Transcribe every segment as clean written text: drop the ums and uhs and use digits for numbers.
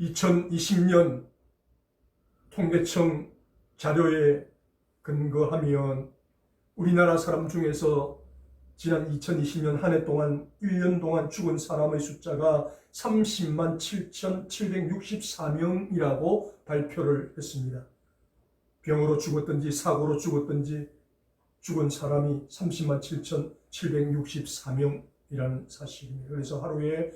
2020년 통계청 자료에 근거하면 우리나라 사람 중에서 지난 2020년 한 해 동안 1년 동안 죽은 사람의 숫자가 30만 7,764명이라고 발표를 했습니다. 병으로 죽었든지 사고로 죽었든지 죽은 사람이 30만 7,764명이라는 사실입니다. 그래서 하루에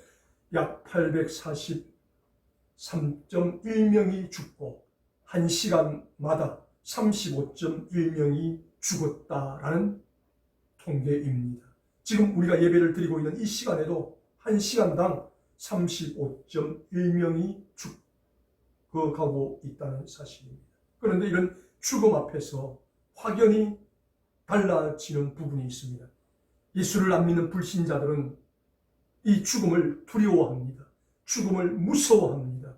약 843.1명이 죽고 1시간마다 35.1명이 죽었다라는 통계입니다. 지금 우리가 예배를 드리고 있는 이 시간에도 1시간당 35.1명이 죽어가고 있다는 사실입니다. 그런데 이런 죽음 앞에서 확연히 달라지는 부분이 있습니다. 예수를 안 믿는 불신자들은 이 죽음을 두려워합니다. 죽음을 무서워합니다.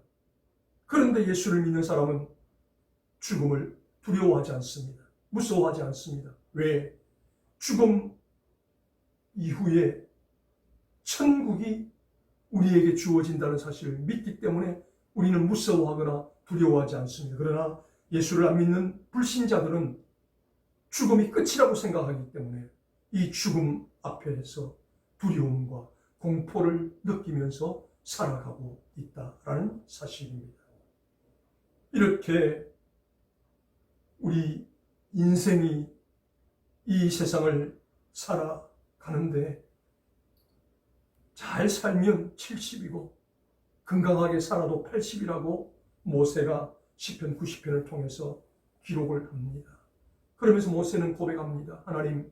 그런데 예수를 믿는 사람은 죽음을 두려워하지 않습니다. 무서워하지 않습니다. 왜? 죽음 이후에 천국이 우리에게 주어진다는 사실을 믿기 때문에 우리는 무서워하거나 두려워하지 않습니다. 그러나 예수를 안 믿는 불신자들은 죽음이 끝이라고 생각하기 때문에 이 죽음 앞에서 두려움과 공포를 느끼면서 살아가고 있다라는 사실입니다. 이렇게 우리 인생이 이 세상을 살아가는데 잘 살면 70이고 건강하게 살아도 80이라고 모세가 시편 90편을 통해서 기록을 합니다. 그러면서 모세는 고백합니다. 하나님,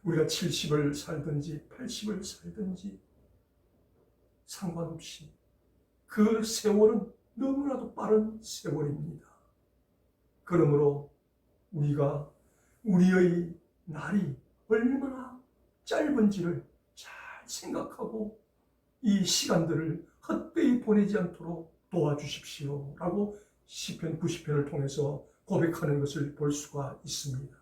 우리가 70을 살든지 80을 살든지 상관없이 그 세월은 너무나도 빠른 세월입니다. 그러므로 우리가 우리의 날이 얼마나 짧은지를 잘 생각하고 이 시간들을 헛되이 보내지 않도록 도와주십시오 라고 시편 90편을 통해서 고백하는 것을 볼 수가 있습니다.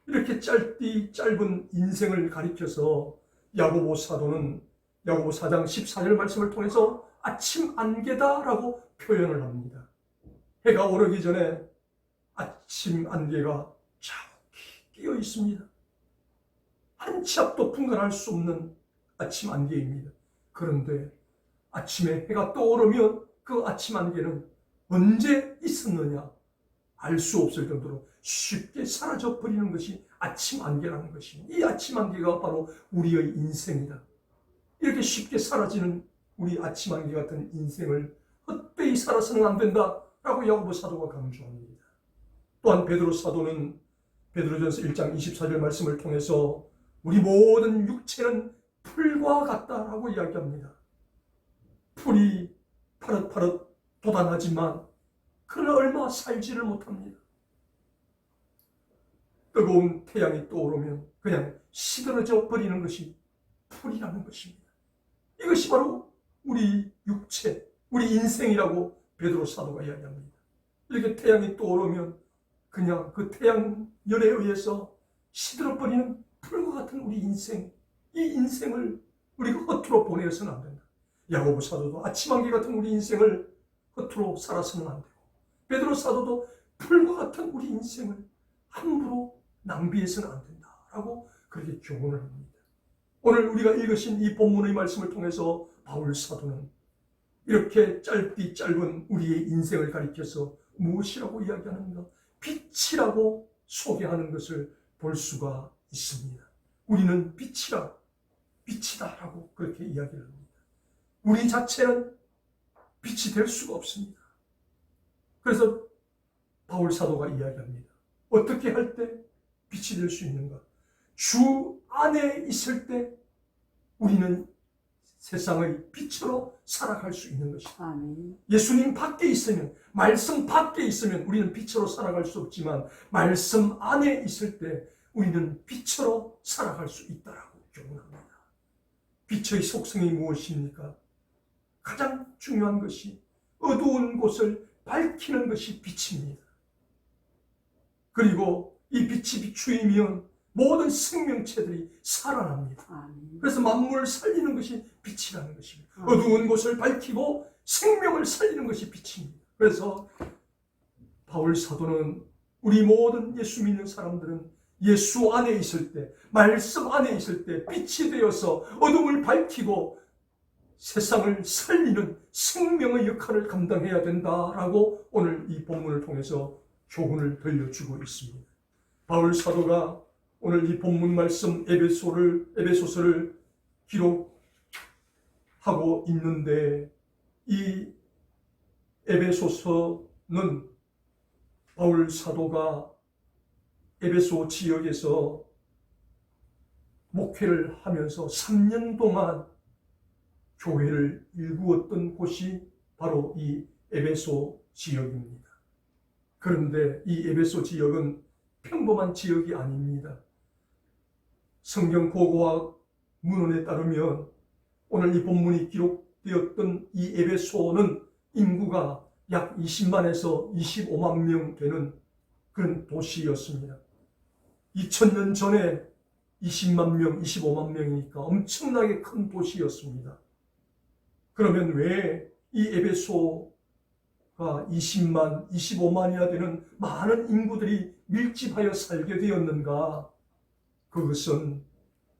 이렇게 짧은 인생을 가리켜서 야고보 사도는 야고보 4장 14절 말씀을 통해서 아침 안개다라고 표현을 합니다. 해가 오르기 전에 아침 안개가 자욱히 끼어 있습니다. 한 치 앞도 분간할 수 없는 아침 안개입니다. 그런데 아침에 해가 떠오르면 그 아침 안개는 언제 있었느냐 알 수 없을 정도로 쉽게 사라져 버리는 것이 아침 안개라는 것입니다. 이 아침 안개가 바로 우리의 인생이다. 이렇게 쉽게 사라지는 우리 아침 안개 같은 인생을 헛되이 살아서는 안 된다라고 야고보 사도가 강조합니다. 또한 베드로 사도는 베드로전서 1장 24절 말씀을 통해서 우리 모든 육체는 풀과 같다라고 이야기합니다. 풀이 파릇파릇 돋아나지만 그러나 얼마 살지를 못합니다. 뜨거운 태양이 떠오르면 그냥 시들어져 버리는 것이 풀이라는 것입니다. 이것이 바로 우리 육체, 우리 인생이라고 베드로 사도가 이야기합니다. 이렇게 태양이 떠오르면 그냥 그 태양열에 의해서 시들어버리는 풀과 같은 우리 인생, 이 인생을 우리가 허투루 보내서는 안 된다. 야고보 사도도 아침 안개 같은 우리 인생을 허투루 살아서는 안 되고, 베드로 사도도 풀과 같은 우리 인생을 함부로 낭비해서는 안 된다라고 그렇게 교훈을 합니다. 오늘 우리가 읽으신 이 본문의 말씀을 통해서 바울 사도는 이렇게 짧은 우리의 인생을 가리켜서 무엇이라고 이야기하는가? 빛이라고 소개하는 것을 볼 수가 있습니다. 우리는 빛이다라고 그렇게 이야기를 합니다. 우리 자체는 빛이 될 수가 없습니다. 그래서 바울 사도가 이야기합니다. 어떻게 할 때 빛이 될 수 있는가? 주 안에 있을 때 우리는 세상의 빛으로 살아갈 수 있는 것입니다. 아멘. 예수님 밖에 있으면, 말씀 밖에 있으면 우리는 빛으로 살아갈 수 없지만 말씀 안에 있을 때 우리는 빛으로 살아갈 수 있다라고 교훈합니다. 빛의 속성이 무엇입니까? 가장 중요한 것이 어두운 곳을 밝히는 것이 빛입니다. 그리고 이 빛이 비추이면 모든 생명체들이 살아납니다. 아멘. 그래서 만물을 살리는 것이 빛이라는 것입니다. 어두운 곳을 밝히고 생명을 살리는 것이 빛입니다. 그래서 바울 사도는 우리 모든 예수 믿는 사람들은 예수 안에 있을 때, 말씀 안에 있을 때 빛이 되어서 어둠을 밝히고 세상을 살리는 생명의 역할을 감당해야 된다라고 오늘 이 본문을 통해서 교훈을 들려주고 있습니다. 바울 사도가 오늘 이 본문 말씀 에베소서를 기록하고 있는데, 이 에베소서는 바울 사도가 에베소 지역에서 목회를 하면서 3년 동안 교회를 일구었던 곳이 바로 이 에베소 지역입니다. 그런데 이 에베소 지역은 평범한 지역이 아닙니다. 성경 고고학 문헌에 따르면 오늘 이 본문이 기록되었던 이 에베소는 인구가 약 20만에서 25만 명 되는 그런 도시였습니다. 2000년 전에 20만 명, 25만 명이니까 엄청나게 큰 도시였습니다. 그러면 왜 이 에베소가 20만, 25만이나 되는 많은 인구들이 밀집하여 살게 되었는가? 그것은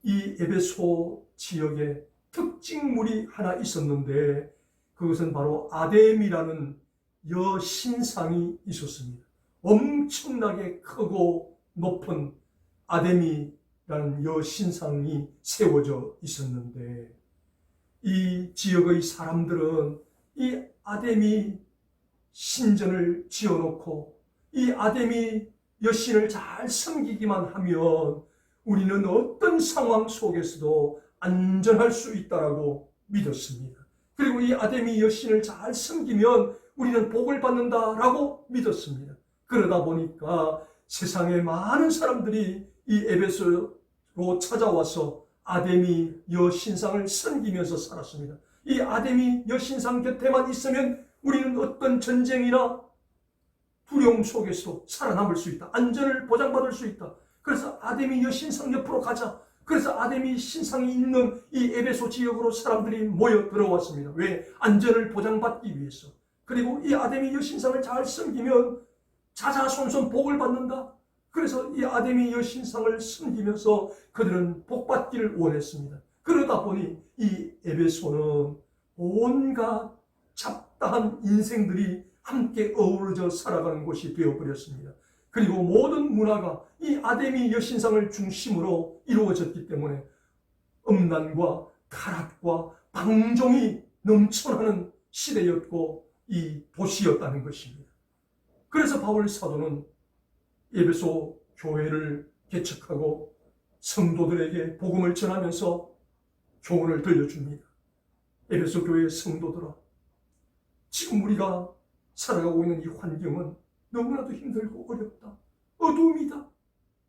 이 에베소 지역에 특징물이 하나 있었는데, 그것은 바로 아뎀이라는 여신상이 있었습니다. 엄청나게 크고 높은 아데미라는 여신상이 세워져 있었는데, 이 지역의 사람들은 이 아데미 신전을 지어놓고 이 아데미 여신을 잘 섬기기만 하면 우리는 어떤 상황 속에서도 안전할 수 있다라고 믿었습니다. 그리고 이 아데미 여신을 잘 섬기면 우리는 복을 받는다라고 믿었습니다. 그러다 보니까 세상에 많은 사람들이 이 에베소로 찾아와서 아데미 여신상을 섬기면서 살았습니다. 이 아데미 여신상 곁에만 있으면 우리는 어떤 전쟁이나 두려움 속에서 살아남을 수 있다. 안전을 보장받을 수 있다. 그래서 아데미 여신상 옆으로 가자. 그래서 아데미 신상이 있는 이 에베소 지역으로 사람들이 모여 들어왔습니다. 왜? 안전을 보장받기 위해서. 그리고 이 아데미 여신상을 잘 섬기면 자자손손 복을 받는다. 그래서 이 아데미 여신상을 섬기면서 그들은 복받기를 원했습니다. 그러다 보니 이 에베소는 온갖 잡다한 인생들이 함께 어우러져 살아가는 곳이 되어버렸습니다. 그리고 모든 문화가 이 아데미 여신상을 중심으로 이루어졌기 때문에 음란과 타락과 방종이 넘쳐나는 시대였고 이 도시였다는 것입니다. 그래서 바울 사도는 에베소 교회를 개척하고 성도들에게 복음을 전하면서 교훈을 들려줍니다. 에베소 교회의 성도들아, 지금 우리가 살아가고 있는 이 환경은 너무나도 힘들고 어렵다. 어둠이다.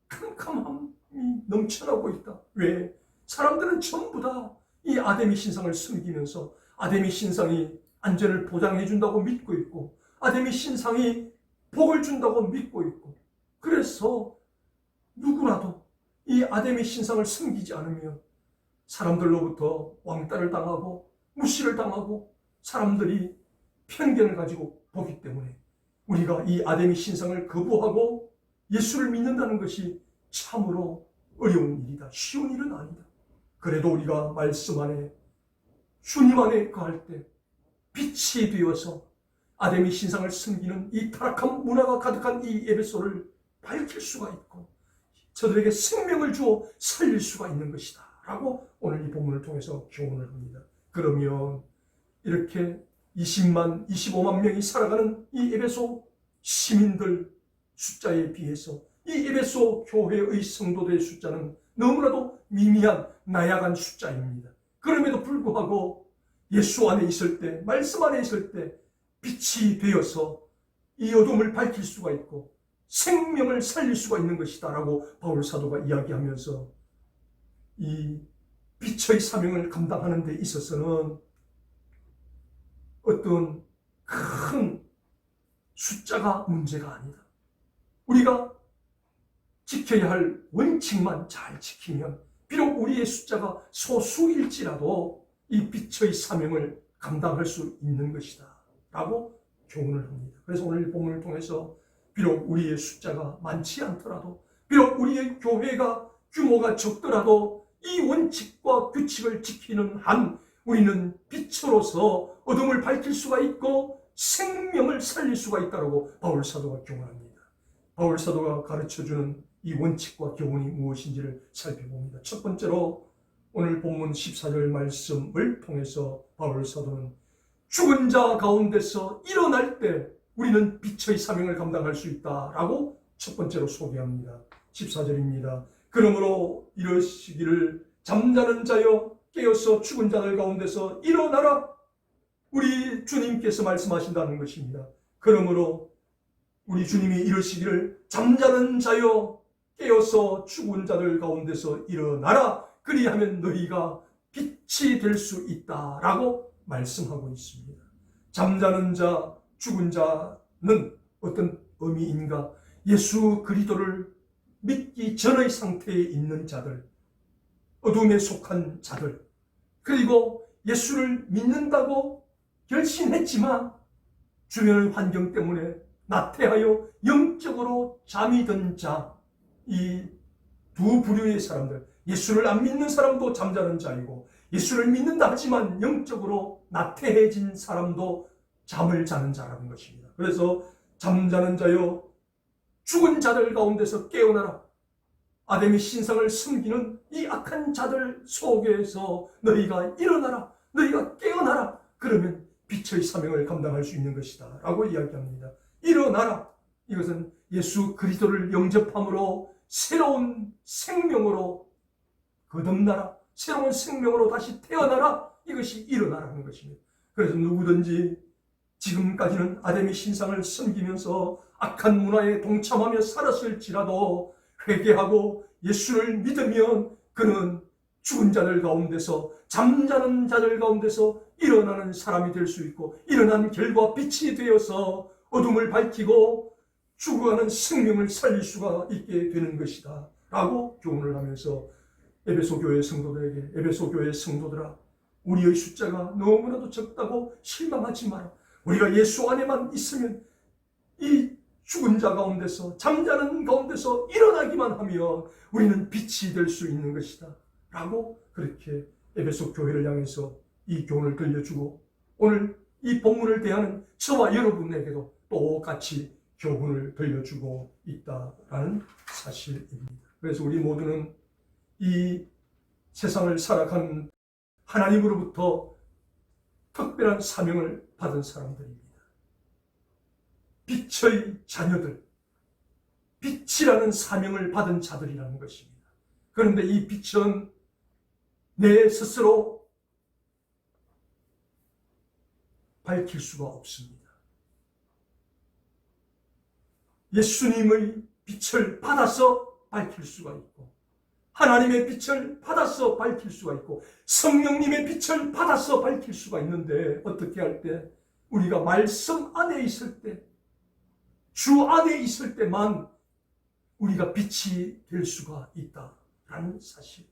캄캄함이 넘쳐나고 있다. 왜? 사람들은 전부 다 이 아데미 신상을 섬기면서 아데미 신상이 안전을 보장해 준다고 믿고 있고, 아데미 신상이 복을 준다고 믿고 있고, 그래서 누구라도 이 아데미 신상을 섬기지 않으면 사람들로부터 왕따를 당하고 무시를 당하고 사람들이 편견을 가지고 보기 때문에 우리가 이 아데미 신상을 거부하고 예수를 믿는다는 것이 참으로 어려운 일이다. 쉬운 일은 아니다. 그래도 우리가 말씀 안에 주님 안에 거할 때 빛이 되어서 아데미 신상을 섬기는 이 타락한 문화가 가득한 이 에베소를 밝힐 수가 있고 저들에게 생명을 주어 살릴 수가 있는 것이다 라고 오늘 이 본문을 통해서 교훈을 합니다. 그러면 이렇게 20만, 25만 명이 살아가는 이 에베소 시민들 숫자에 비해서 이 에베소 교회의 성도들의 숫자는 너무나도 미미한 나약한 숫자입니다. 그럼에도 불구하고 예수 안에 있을 때, 말씀 안에 있을 때 빛이 되어서 이 어둠을 밝힐 수가 있고 생명을 살릴 수가 있는 것이다 라고 바울 사도가 이야기하면서 이 빛의 사명을 감당하는 데 있어서는 어떤 큰 숫자가 문제가 아니다. 우리가 지켜야 할 원칙만 잘 지키면 비록 우리의 숫자가 소수일지라도 이 빛의 사명을 감당할 수 있는 것이다 라고 교훈을 합니다. 그래서 오늘 본문을 통해서 비록 우리의 숫자가 많지 않더라도, 비록 우리의 교회가 규모가 적더라도 이 원칙과 규칙을 지키는 한 우리는 빛으로서 어둠을 밝힐 수가 있고 생명을 살릴 수가 있다고 바울 사도가 교훈합니다. 바울 사도가 가르쳐주는 이 원칙과 교훈이 무엇인지를 살펴봅니다. 첫 번째로 오늘 본문 14절 말씀을 통해서 바울 사도는 죽은 자 가운데서 일어날 때 우리는 빛의 사명을 감당할 수 있다라고 첫 번째로 소개합니다. 14절입니다. 그러므로 이러시기를 잠자는 자여 깨어서 죽은 자들 가운데서 일어나라. 우리 주님께서 말씀하신다는 것입니다. 그러므로 우리 주님이 이러시기를 잠자는 자여 깨어서 죽은 자들 가운데서 일어나라. 그리하면 너희가 빛이 될 수 있다라고 말씀하고 있습니다. 잠자는 자, 죽은 자는 어떤 의미인가? 예수 그리스도를 믿기 전의 상태에 있는 자들, 어둠에 속한 자들, 그리고 예수를 믿는다고 결심했지만 주변의 환경 때문에 나태하여 영적으로 잠이 든 자, 이 두 부류의 사람들, 예수를 안 믿는 사람도 잠자는 자이고 예수를 믿는다 하지만 영적으로 나태해진 사람도 잠을 자는 자라는 것입니다. 그래서 잠자는 자여 죽은 자들 가운데서 깨어나라. 아담의 신상을 숨기는 이 악한 자들 속에서 너희가 일어나라. 너희가 깨어나라. 그러면 빛의 사명을 감당할 수 있는 것이다 라고 이야기합니다. 일어나라. 이것은 예수 그리스도를 영접함으로 새로운 생명으로 거듭나라. 새로운 생명으로 다시 태어나라. 이것이 일어나라는 것입니다. 그래서 누구든지 지금까지는 아담의 신상을 섬기면서 악한 문화에 동참하며 살았을지라도 회개하고 예수를 믿으면 그는 죽은 자들 가운데서, 잠자는 자들 가운데서 일어나는 사람이 될 수 있고, 일어난 결과 빛이 되어서 어둠을 밝히고 죽어가는 생명을 살릴 수가 있게 되는 것이다 라고 교훈을 하면서 에베소 교회 성도들에게, 에베소 교회 성도들아, 우리의 숫자가 너무나도 적다고 실망하지 마라. 우리가 예수 안에만 있으면 이 죽은 자 가운데서, 잠자는 가운데서 일어나기만 하면 우리는 빛이 될 수 있는 것이다 라고 그렇게 에베소 교회를 향해서 이 교훈을 들려주고, 오늘 이 본문을 대하는 저와 여러분에게도 똑같이 교훈을 들려주고 있다라는 사실입니다. 그래서 우리 모두는 이 세상을 살아가는 하나님으로부터 특별한 사명을 받은 사람들입니다. 빛의 자녀들, 빛이라는 사명을 받은 자들이라는 것입니다. 그런데 이 빛은 내 스스로 밝힐 수가 없습니다. 예수님의 빛을 받아서 밝힐 수가 있고, 하나님의 빛을 받아서 밝힐 수가 있고, 성령님의 빛을 받아서 밝힐 수가 있는데, 어떻게 할 때? 우리가 말씀 안에 있을 때, 주 안에 있을 때만 우리가 빛이 될 수가 있다라는 사실.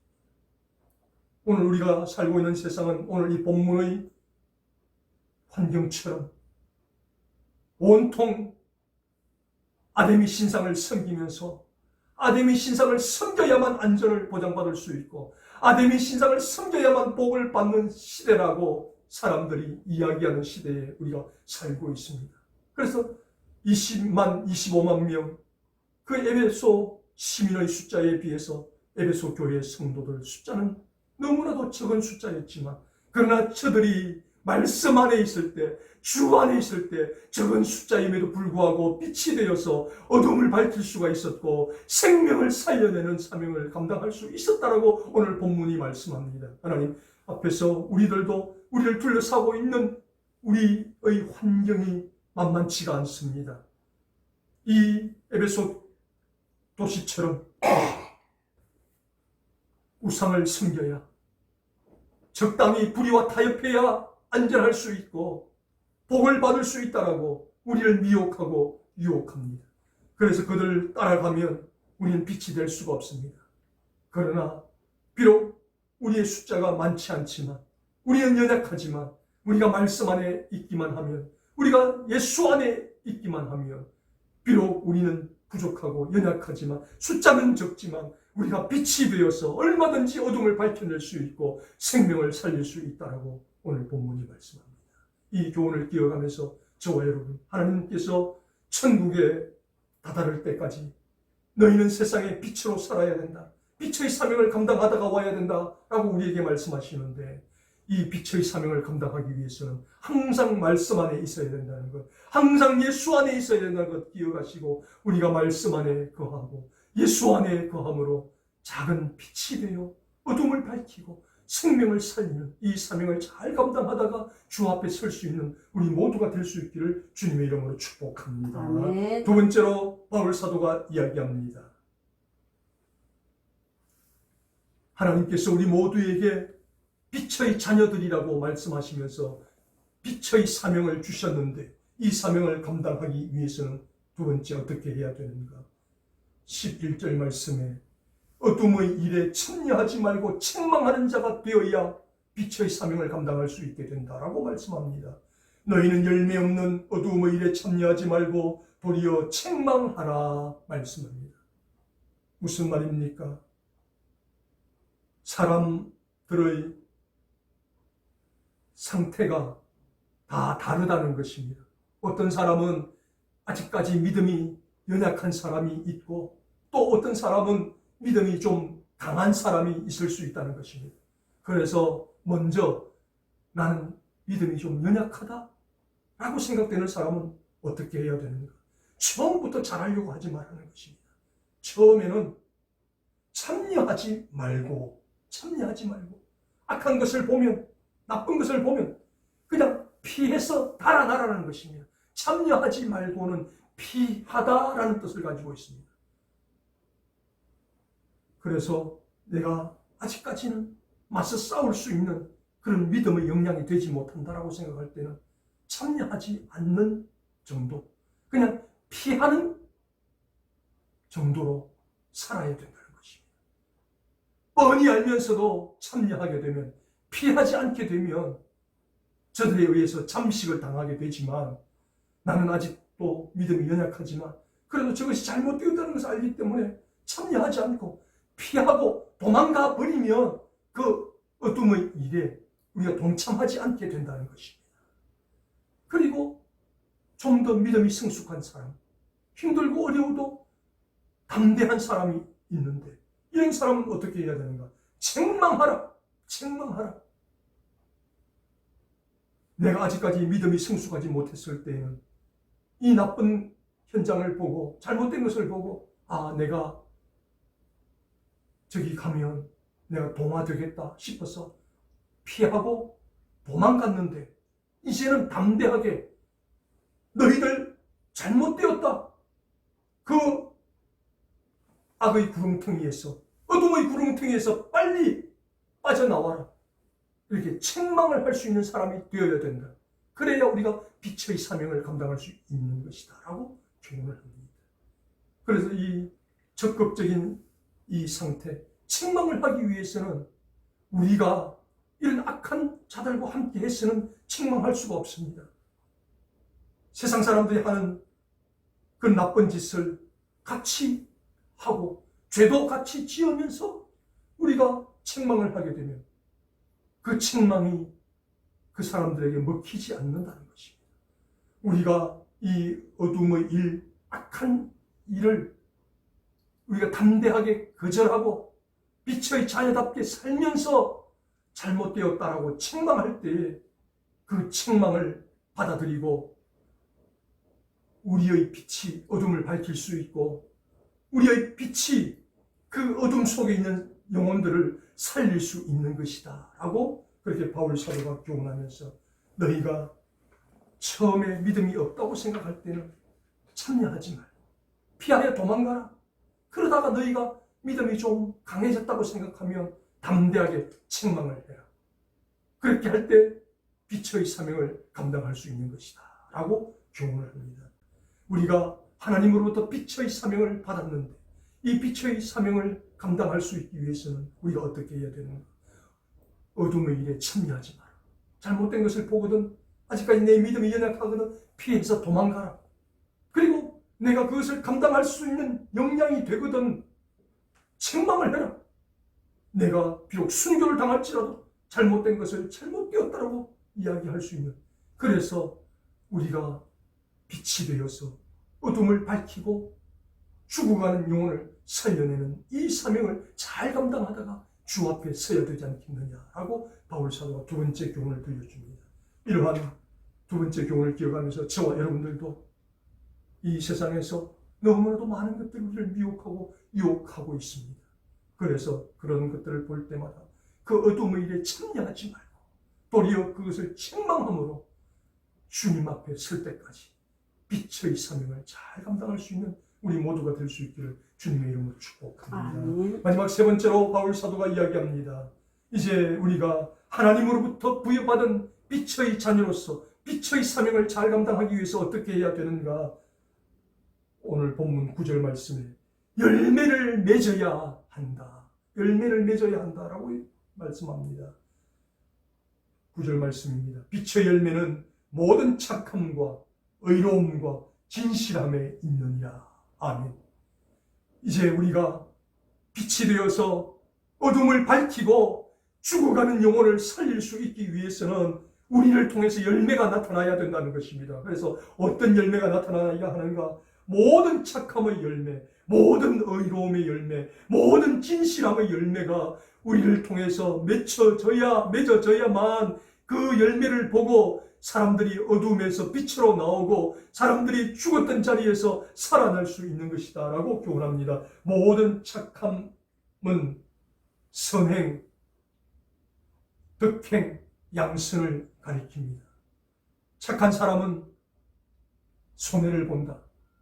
오늘 우리가 살고 있는 세상은 오늘 이 본문의 환경처럼 온통 아담의 신상을 섬기면서, 아담의 신상을 섬겨야만 안전을 보장받을 수 있고, 아담의 신상을 섬겨야만 복을 받는 시대라고 사람들이 이야기하는 시대에 우리가 살고 있습니다. 그래서 20만, 25만 명, 그 에베소 시민의 숫자에 비해서 에베소 교회 성도들 숫자는 너무나도 적은 숫자였지만, 그러나 저들이 말씀 안에 있을 때, 주 안에 있을 때 적은 숫자임에도 불구하고 빛이 되어서 어둠을 밝힐 수가 있었고 생명을 살려내는 사명을 감당할 수 있었다라고 오늘 본문이 말씀합니다. 하나님 앞에서 우리들도 우리를 둘러싸고 있는 우리의 환경이 만만치가 않습니다. 이 에베소 도시처럼 우상을 섬겨야, 적당히 불의와 타협해야 안전할 수 있고 복을 받을 수 있다라고 우리를 미혹하고 유혹합니다. 그래서 그들 따라가면 우리는 빛이 될 수가 없습니다. 그러나 비록 우리의 숫자가 많지 않지만, 우리는 연약하지만, 우리가 말씀 안에 있기만 하면, 우리가 예수 안에 있기만 하면, 비록 우리는 부족하고 연약하지만, 숫자는 적지만 우리가 빛이 되어서 얼마든지 어둠을 밝혀낼 수 있고 생명을 살릴 수 있다라고 오늘 본문이 말씀합니다. 이 교훈을 기억하면서 저와 여러분, 하나님께서 천국에 다다를 때까지 너희는 세상의 빛으로 살아야 된다, 빛의 사명을 감당하다가 와야 된다라고 우리에게 말씀하시는데, 이 빛의 사명을 감당하기 위해서는 항상 말씀 안에 있어야 된다는 것, 항상 예수 안에 있어야 된다는 것 기억하시고, 우리가 말씀 안에 거하고 예수 안에 거함으로 작은 빛이 되어 어둠을 밝히고 생명을 살리는 이 사명을 잘 감당하다가 주 앞에 설 수 있는 우리 모두가 될 수 있기를 주님의 이름으로 축복합니다. 아멘. 두 번째로 바울 사도가 이야기합니다. 하나님께서 우리 모두에게 빛의 자녀들이라고 말씀하시면서 빛의 사명을 주셨는데, 이 사명을 감당하기 위해서는 두 번째 어떻게 해야 되는가? 11절 말씀에 어둠의 일에 참여하지 말고 책망하는 자가 되어야 빛의 사명을 감당할 수 있게 된다라고 말씀합니다. 너희는 열매 없는 어둠의 일에 참여하지 말고 도리어 책망하라 말씀합니다. 무슨 말입니까? 사람들의 상태가 다 다르다는 것입니다. 어떤 사람은 아직까지 믿음이 연약한 사람이 있고, 또 어떤 사람은 믿음이 좀 강한 사람이 있을 수 있다는 것입니다. 그래서 먼저 나는 믿음이 좀 연약하다 라고 생각되는 사람은 어떻게 해야 되는가? 처음부터 잘하려고 하지 말라는 것입니다. 처음에는 참여하지 말고 악한 것을 보면, 나쁜 것을 보면 그냥 피해서 달아나라는 것입니다. 참여하지 말고는 피하다라는 뜻을 가지고 있습니다. 그래서 내가 아직까지는 맞서 싸울 수 있는 그런 믿음의 역량이 되지 못한다라고 생각할 때는 참여하지 않는 정도, 그냥 피하는 정도로 살아야 된다는 것입니다. 뻔히 알면서도 참여하게 되면, 피하지 않게 되면 저들에 의해서 잠식을 당하게 되지만, 나는 아직도 믿음이 연약하지만 그래도 저것이 잘못되었다는 것을 알기 때문에 참여하지 않고 피하고 도망가 버리면 그 어둠의 일에 우리가 동참하지 않게 된다는 것입니다. 그리고 좀 더 믿음이 성숙한 사람, 힘들고 어려워도 담대한 사람이 있는데, 이런 사람은 어떻게 해야 되는가? 책망하라. 내가 아직까지 믿음이 성숙하지 못했을 때에는 이 나쁜 현장을 보고, 잘못된 것을 보고, 내가 저기 가면 내가 동화되겠다 싶어서 피하고 도망갔는데, 이제는 담대하게 너희들 잘못되었다, 그 악의 구렁텅이에서, 어둠의 구렁텅이에서 빨리 빠져나와라, 이렇게 책망을 할 수 있는 사람이 되어야 된다. 그래야 우리가 빛의 사명을 감당할 수 있는 것이다 라고 교훈을 합니다. 그래서 이 적극적인 이 상태, 책망을 하기 위해서는 우리가 이런 악한 자들과 함께 해서는 책망할 수가 없습니다. 세상 사람들이 하는 그 나쁜 짓을 같이 하고 죄도 같이 지으면서 우리가 책망을 하게 되면 그 책망이 그 사람들에게 먹히지 않는다는 것입니다. 우리가 이 어둠의 일, 악한 일을 우리가 담대하게 거절하고 빛의 자녀답게 살면서 잘못되었다라고 책망할 때 그 책망을 받아들이고 우리의 빛이 어둠을 밝힐 수 있고, 우리의 빛이 그 어둠 속에 있는 영혼들을 살릴 수 있는 것이다 라고 그렇게 바울 사도가 교훈하면서, 너희가 처음에 믿음이 없다고 생각할 때는 참여하지 말고 피하여 도망가라. 그러다가 너희가 믿음이 좀 강해졌다고 생각하면 담대하게 책망을 해라. 그렇게 할 때 빛의 사명을 감당할 수 있는 것이다 라고 교훈을 합니다. 우리가 하나님으로부터 빛의 사명을 받았는데, 이 빛의 사명을 감당할 수 있기 위해서는 우리가 어떻게 해야 되는가? 어둠의 일에 참여하지 마라. 잘못된 것을 보거든 아직까지 내 믿음이 연약하거든 피해서 도망가라. 그리고 내가 그것을 감당할 수 있는 역량이 되거든 책망을 해라. 내가 비록 순교를 당할지라도 잘못된 것을 잘못되었다라고 이야기할 수 있는, 그래서 우리가 빛이 되어서 어둠을 밝히고 죽어가는 영혼을 살려내는 이 사명을 잘 감당하다가 주 앞에 서야 되지 않겠느냐라고 바울 사도가 두 번째 교훈을 들려줍니다. 이러한 두 번째 교훈을 기억하면서 저와 여러분들도 이 세상에서 너무나도 많은 것들을 우리를 미혹하고 유혹하고 있습니다. 그래서 그런 것들을 볼 때마다 그 어둠의 일에 참여하지 말고 도리어 그것을 책망함으로 주님 앞에 설 때까지 빛의 사명을 잘 감당할 수 있는 우리 모두가 될 수 있기를 주님의 이름으로 축복합니다. 마지막 세 번째로 바울 사도가 이야기합니다. 이제 우리가 하나님으로부터 부여받은 빛의 자녀로서 빛의 사명을 잘 감당하기 위해서 어떻게 해야 되는가? 오늘 본문 9절 말씀에 열매를 맺어야 한다. 열매를 맺어야 한다라고 말씀합니다. 9절 말씀입니다. 빛의 열매는 모든 착함과 의로움과 진실함에 있느니라. 아멘. 이제 우리가 빛이 되어서 어둠을 밝히고 죽어가는 영혼을 살릴 수 있기 위해서는 우리를 통해서 열매가 나타나야 된다는 것입니다. 그래서 어떤 열매가 나타나야 하는가? 모든 착함의 열매, 모든 의로움의 열매, 모든 진실함의 열매가 우리를 통해서 맺어져야만 그 열매를 보고 사람들이 어둠에서 빛으로 나오고 사람들이 죽었던 자리에서 살아날 수 있는 것이다 라고 교훈합니다. 모든 착함은 선행, 덕행, 양선을 가리킵니다. 착한 사람은 손해를 본다.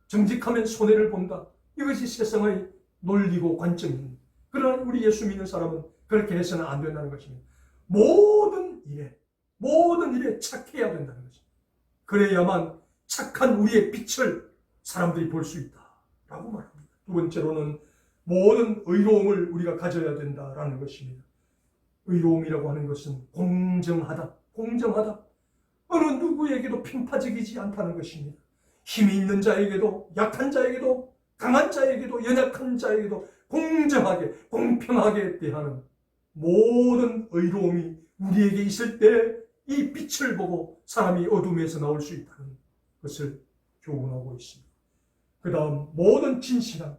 정직하면 손해를 본다. 이것이 세상의 논리고 관점입니다. 그러나 우리 예수 믿는 사람은 그렇게 해서는 안 된다는 것입니다. 모든 일에 착해야 된다는 것입니다. 그래야만 착한 우리의 빛을 사람들이 볼 수 있다라고 말합니다. 두 번째로는 모든 의로움을 우리가 가져야 된다라는 것입니다. 의로움이라고 하는 것은 공정하다. 어느 누구에게도 편파적이지 않다는 것입니다. 힘이 있는 자에게도 약한 자에게도 강한 자에게도 연약한 자에게도 공정하게 공평하게 대하는 모든 의로움이 우리에게 있을 때 이 빛을 보고 사람이 어둠에서 나올 수 있다는 것을 교훈하고 있습니다. 그 다음 모든 진실함,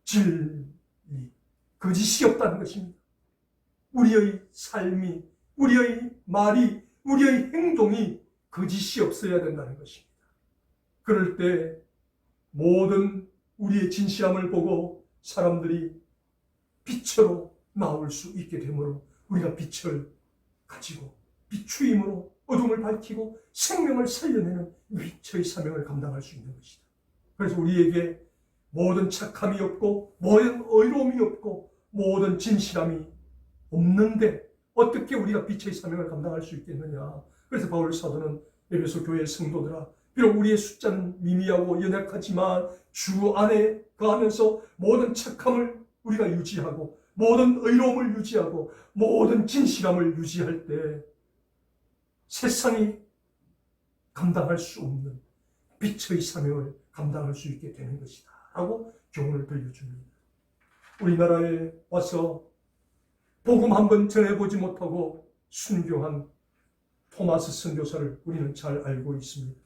진리, 거짓이 없다는 것입니다. 우리의 삶이, 우리의 말이, 우리의 행동이 거짓이 없어야 된다는 것입니다. 그럴 때 모든 우리의 진실함을 보고 사람들이 빛으로 나올 수 있게 되므로 우리가 빛을 가지고 비추임으로 어둠을 밝히고 생명을 살려내는 빛의 사명을 감당할 수 있는 것이다. 그래서 우리에게 모든 착함이 없고 모든 의로움이 없고 모든 진실함이 없는데 어떻게 우리가 빛의 사명을 감당할 수 있겠느냐. 그래서 바울 사도는 에베소 교회의 성도들아, 비록 우리의 숫자는 미미하고 연약하지만 주 안에 거하면서 모든 착함을 우리가 유지하고 모든 의로움을 유지하고 모든 진실함을 유지할 때 세상이 감당할 수 없는 빛의 사명을 감당할 수 있게 되는 것이다 라고 교훈을 들려줍니다. 우리나라에 와서 복음 한번 전해보지 못하고 순교한 토마스 선교사를 우리는 잘 알고 있습니다.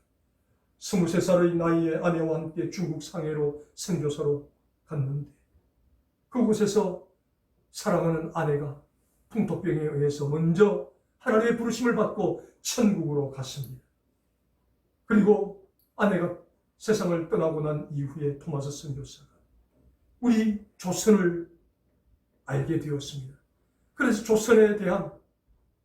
23살의 나이에 아내와 함께 중국 상해로 선교사로 갔는데 그곳에서 사랑하는 아내가 풍토병에 의해서 먼저 하나님의 부르심을 받고 천국으로 갔습니다. 그리고 아내가 세상을 떠나고 난 이후에 토마스 선교사가 우리 조선을 알게 되었습니다. 그래서 조선에 대한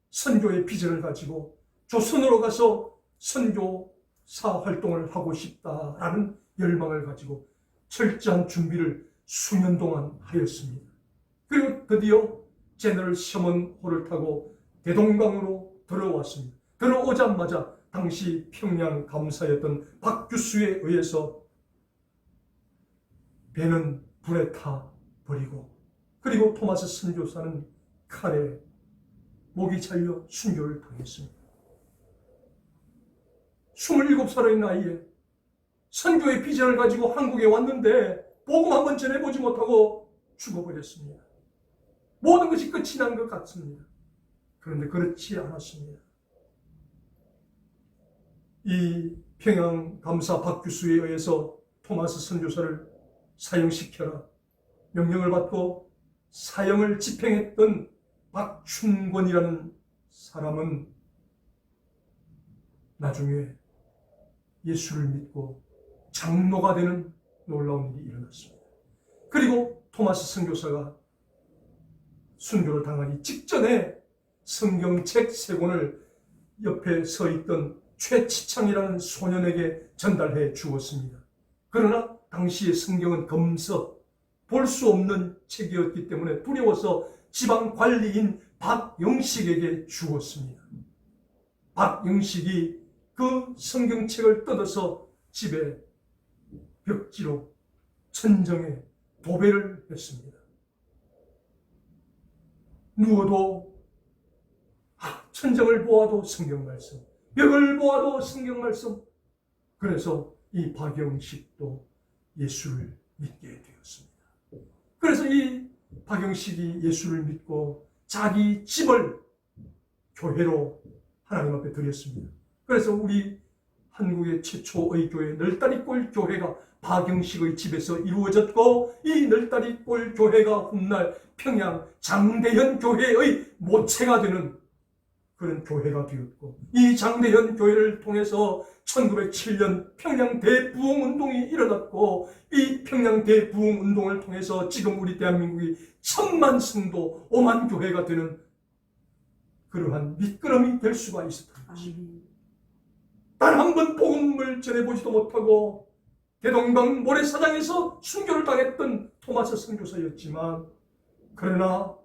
선교의 비전을 가지고 조선으로 가서 선교사 활동을 하고 싶다라는 열망을 가지고 철저한 준비를 수년 동안 하였습니다. 그리고 드디어 제너럴 셔먼호를 타고 대동강으로 들어왔습니다. 들어오자마자 당시 평양 감사였던 박 교수에 의해서 배는 불에 타 버리고 그리고 토마스 선교사는 칼에 목이 잘려 순교를 당했습니다. 27살의 나이에 선교의 비전을 가지고 한국에 왔는데 복음 한번 전해보지 못하고 죽어버렸습니다. 모든 것이 끝이 난 것 같습니다. 그런데 그렇지 않았습니다. 이 평양 감사 박 교수에 의해서 토마스 선교사를 사형시켜라 명령을 받고 사형을 집행했던 박춘권이라는 사람은 나중에 예수를 믿고 장로가 되는 놀라운 일이 일어났습니다. 그리고 토마스 선교사가 순교를 당하기 직전에 성경책 3권을 옆에 서 있던 최치창이라는 소년에게 전달해 주었습니다. 그러나 당시의 성경은 검서, 볼 수 없는 책이었기 때문에 두려워서 지방관리인 박영식에게 주었습니다. 박영식이 그 성경책을 뜯어서 집에 벽지로 천정에 도배를 했습니다. 누워도 천정을 보아도 성경 말씀, 벽을 보아도 성경 말씀. 그래서 이 박영식도 예수를 믿게 되었습니다. 그래서 이 박영식이 예수를 믿고 자기 집을 교회로 하나님 앞에 드렸습니다. 그래서 우리 한국의 최초의 교회 널다리골 교회가 박영식의 집에서 이루어졌고, 이 널다리골 교회가 훗날 평양 장대현 교회의 모체가 되는 그런 교회가 되었고, 이 장대현 교회를 통해서 1907년 평양 대부흥운동이 일어났고, 이 평양 대부흥운동을 통해서 지금 우리 대한민국이 1000만 성도 5만 교회가 되는 그러한 밑거름이 될 수가 있었던 것입니다. 단 한 번 복음을 전해보지도 못하고 대동강 모래사장에서 순교를 당했던 토마스 선교사였지만, 그러나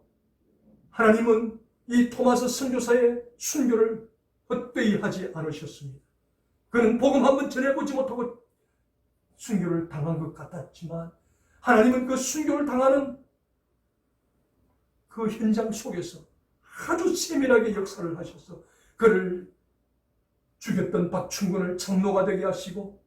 하나님은 이 토마스 선교사의 순교를 헛되이 하지 않으셨습니다. 그는 복음 한 번 전해보지 못하고 순교를 당한 것 같았지만, 하나님은 그 순교를 당하는 그 현장 속에서 아주 세밀하게 역사를 하셔서 그를 죽였던 박충근을 장로가 되게 하시고,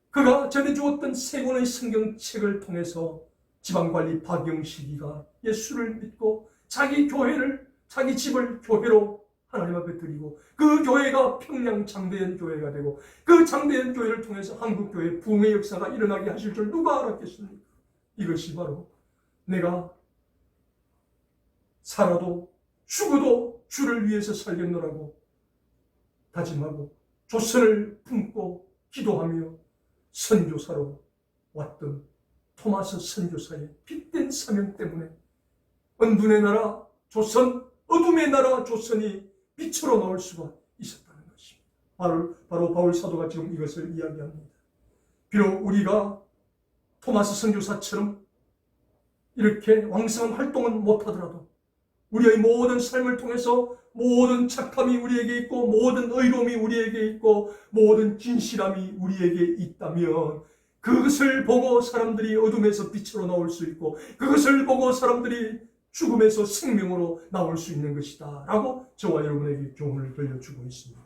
그가 전해주었던 3권의 성경책을 통해서 지방관리 박영식이가 예수를 믿고 자기 교회를, 자기 집을 교회로 하나님 앞에 드리고, 그 교회가 평양 장대현 교회가 되고, 그 장대현 교회를 통해서 한국교회 부흥의 역사가 일어나게 하실 줄 누가 알았겠습니까? 이것이 바로 내가 살아도 죽어도 주를 위해서 살겠노라고 다짐하고 조선을 품고 기도하며 선교사로 왔던 토마스 선교사의 빛된 사명 때문에 언둔의 나라 조선, 어둠의 나라 조선이 빛으로 나올 수가 있었다는 것입니다. 바로 바울 사도가 지금 이것을 이야기합니다. 비록 우리가 토마스 선교사처럼 이렇게 왕성한 활동은 못하더라도 우리의 모든 삶을 통해서 모든 착함이 우리에게 있고, 모든 의로움이 우리에게 있고, 모든 진실함이 우리에게 있다면 그것을 보고 사람들이 어둠에서 빛으로 나올 수 있고, 그것을 보고 사람들이 죽음에서 생명으로 나올 수 있는 것이다 라고 저와 여러분에게 교훈을 들려주고 있습니다.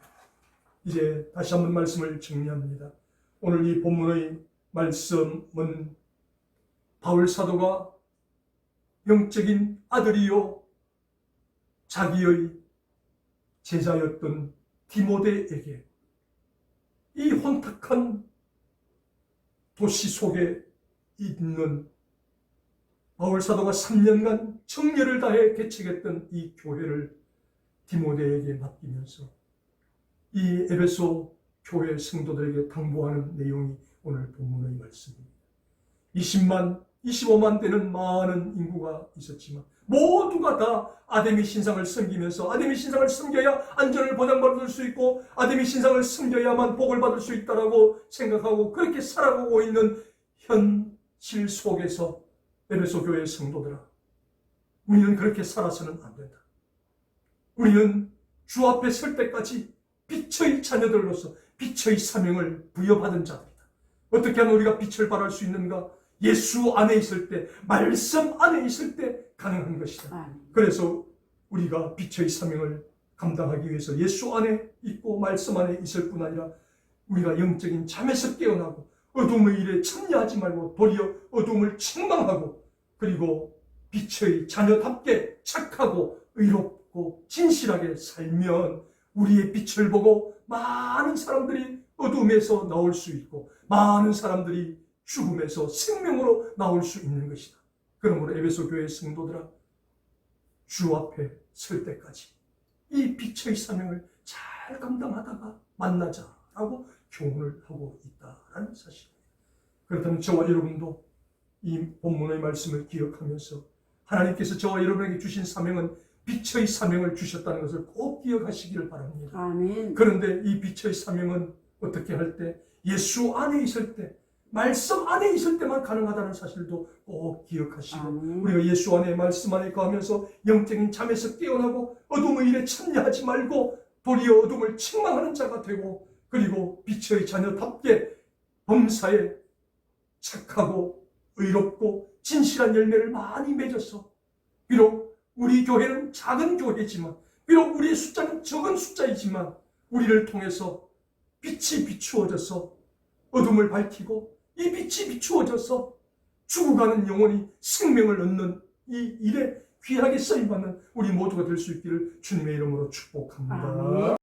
이제 다시 한번 말씀을 정리합니다. 오늘 이 본문의 말씀은 바울 사도가 영적인 아들이요 자기의 제자였던 디모데에게 이 혼탁한 도시 속에 있는 바울 사도가 3년간 정열을 다해 개척했던 이 교회를 디모데에게 맡기면서 이 에베소 교회 성도들에게 당부하는 내용이 오늘 본문의 말씀입니다. 20만, 25만 되는 많은 인구가 있었지만 모두가 다 아데미 신상을 섬기면서, 아데미 신상을 섬겨야 안전을 보장받을 수 있고 아데미 신상을 섬겨야만 복을 받을 수 있다라고 생각하고 그렇게 살아가고 있는 현실 속에서 에베소 교회의 성도들아, 우리는 그렇게 살아서는 안 된다. 우리는 주 앞에 설 때까지 빛의 자녀들로서 빛의 사명을 부여받은 자들이다. 어떻게 하면 우리가 빛을 발할 수 있는가? 예수 안에 있을 때, 말씀 안에 있을 때 가능한 것이다. 그래서 우리가 빛의 사명을 감당하기 위해서 예수 안에 있고 말씀 안에 있을 뿐 아니라 우리가 영적인 잠에서 깨어나고 어둠의 일에 참여하지 말고 도리어 어둠을 책망하고 그리고 빛의 자녀답게 착하고 의롭고 진실하게 살면 우리의 빛을 보고 많은 사람들이 어둠에서 나올 수 있고 많은 사람들이 죽음에서 생명으로 나올 수 있는 것이다. 그러므로 에베소 교회 성도들아, 주 앞에 설 때까지 이 빛의 사명을 잘 감당하다가 만나자라고 교훈을 하고 있다는 사실입니다. 그렇다면 저와 여러분도 이 본문의 말씀을 기억하면서 하나님께서 저와 여러분에게 주신 사명은 빛의 사명을 주셨다는 것을 꼭 기억하시기를 바랍니다. 아멘. 그런데 이 빛의 사명은 어떻게 할 때? 예수 안에 있을 때, 말씀 안에 있을 때만 가능하다는 사실도 꼭 기억하시고 아멘. 우리가 예수 안에 말씀 안에 거하면서 영적인 잠에서 깨어나고 어둠의 일에 참여하지 말고 도리어 어둠을 책망하는 자가 되고 그리고 빛의 자녀답게 범사에 착하고 의롭고 진실한 열매를 많이 맺어서 비록 우리 교회는 작은 교회지만 비록 우리의 숫자는 적은 숫자이지만 우리를 통해서 빛이 비추어져서 어둠을 밝히고 이 빛이 비추어져서 죽어가는 영혼이 생명을 얻는 이 일에 귀하게 쓰임받는 우리 모두가 될 수 있기를 주님의 이름으로 축복합니다. 아멘.